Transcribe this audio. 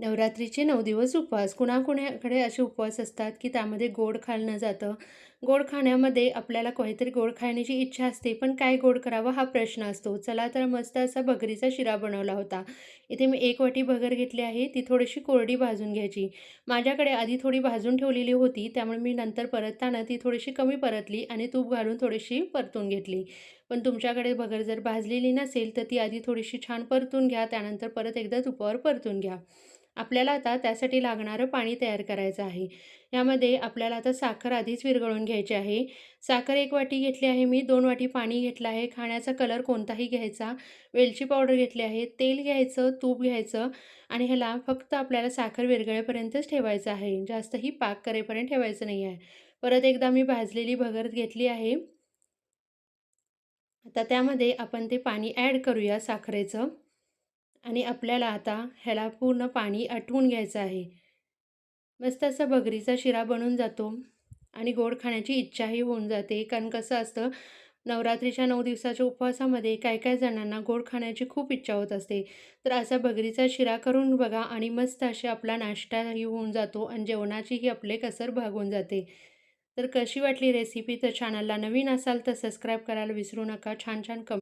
नवरात्रीचे 9 दिवस उपवास. कुणाकुणाकडे असे उपवास असतात, की त्यामध्ये गोड खाल्लं जातं. गोड खाण्यामध्ये आपल्याला काहीतरी गोड खाण्याची इच्छा असते, पण काय गोड करावं हा प्रश्न असतो. चला तर मस्त असा भगरीचा शिरा बनवला होता. इथे मी 1 वाटी भगर घेतली आहे, ती थोडीशी कोरडी भाजून घ्यायची. माझ्याकडे आधी थोडी भाजून ठेवलेली होती, त्यामुळे मी नंतर परतताना ती थोडीशी कमी परतली आणि तूप घालून थोडीशी परतून घेतली. पण तुमच्याकडे भगर जर भाजलेली नसेल, तर ती आधी थोडीशी छान परतून घ्या. त्यानंतर परत एकदा तुपावर परतून घ्या. आपल्याला आता त्यासाठी लागणारं पाणी तयार करायचं आहे. यामध्ये आपल्याला आता साखर आधीच विरघळून घ्यायची आहे. साखर 1 वाटी घेतली आहे मी, 2 वाटी पाणी घेतलं आहे. खाण्याचा कलर कोणताही घ्यायचा. वेलची पावडर घेतली आहे. तेल घ्यायचं, तूप घ्यायचं आणि ह्याला फक्त आपल्याला साखर विरघळेपर्यंतच ठेवायचं आहे. जास्तही पाक करेपर्यंत ठेवायचं नाही आहे. परत एकदा मी भाजलेली भगर घेतली आहे. आता त्यामध्ये आपण ते पाणी ॲड करूया साखरेचं आणि आपल्याला आता ह्याला पूर्ण पाणी आटवून घ्यायचं आहे. मस्त असा भगरीचा शिरा बनून जातो आणि गोड खाण्याची इच्छाही होऊन जाते. कारण कसं असतं, नवरात्रीच्या 9 दिवसाच्या उपवासामध्ये काही-काही जणांना गोड खाण्याची खूप इच्छा होत असते. तर असा भगरीचा शिरा करून बघा आणि मस्त असे आपला नाश्ताही होऊन जातो आणि जेवणाचीही आपले कसर भागून जाते. तर कशी वाटली रेसिपी? तर चॅनलला नवीन असाल तर सबस्क्राईब करायला विसरू नका. छान-छान